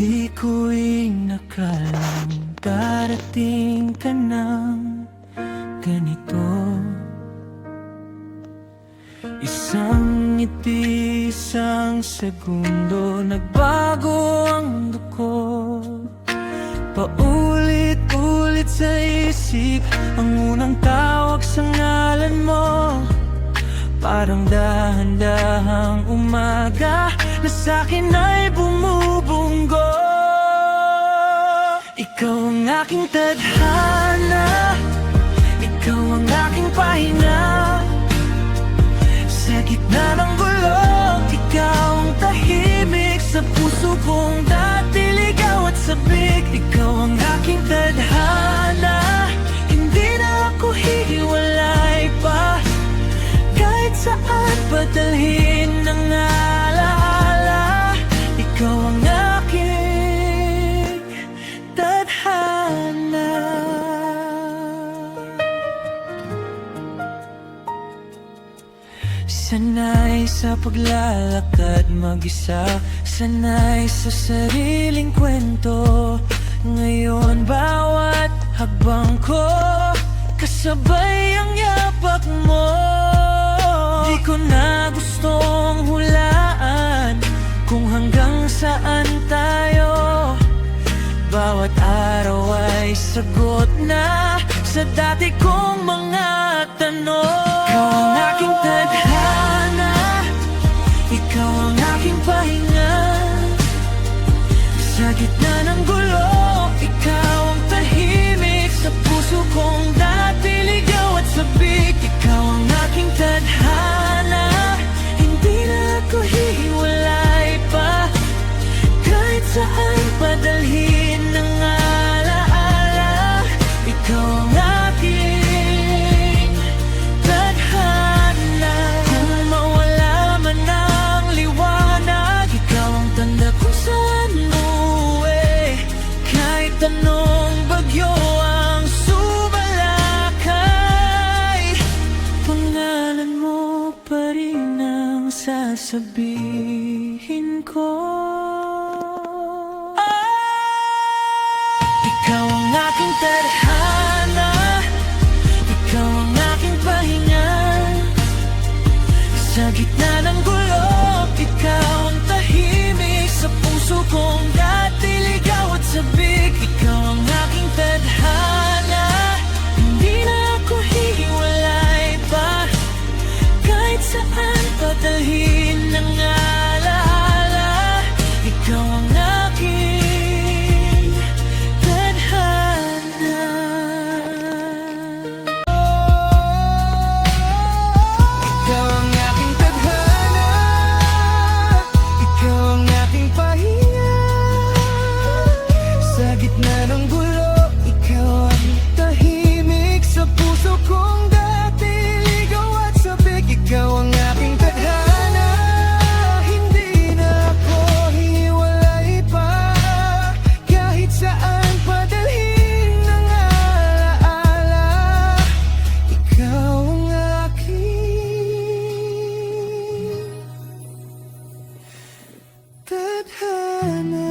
Di ko inakalang darating ka ng ganito. Isang ngiti, isang segundo, nagbago ang duko. Paulit-ulit sa isip ang unang tawag sa ngalan mo. Parang dahan-dahang umaga na sa'kin ay bumubunggo. Ikaw ang aking tadhana, ikaw ang aking pahinga. Sa gitna ng gulo, ikaw ang tahimik. Sa puso kong dati ligaw at sabik. Ikaw ang aking tadhana, hindi na ako hihiwalay pa. Kahit saan padalhin ng alaala, ikaw ang aking tadhana. Sanay sa paglalakad mag-isa, sanay sa sariling kwento. Ngayon bawat hakbang ko, kasabay ang yapak mo. Di ko na gustong hulaan kung hanggang saan tayo. Bawat araw ay sagot na sa dati kong mga tanong. Ikaw ang aking tadhana, ikaw ang aking pahinga. Sa gitna ng gulo, ikaw ang tahimik. Sa puso kong dati ligaw at sabik. Ikaw ang aking tadhana, hindi na ako hihiwalay pa. Kahit saan padalhin ng alaala, ikaw ang aking tadhana. Kung mawala man ang liwanag, ikaw ang tanda kung saan umuwi. Kahit anong bagyo ang sumalakay, pangalan mo pa rin ang sasabihin ko. Ikaw ang aking tadhana, ikaw ang aking pahinga. Sa gitna ng gulo, ikaw ang tahimik. Sa puso kong dati ligaw at sabik. Ikaw ang aking tadhana, hindi na ako hihiwalay pa. Kahit saan padalhin ng alaala, ikaw ang aking tadhana. Ikaw ang aking tadhana, ikaw ang aking pahinga. Sa gitna ng gulo, ikaw ang tahimik. Sa puso kong dati ligaw at sabik. Ikaw ang aking tadhana, hindi na ako hiwalay pa. Kahit saan padalhin ng alaala, ikaw ang aking tadhana.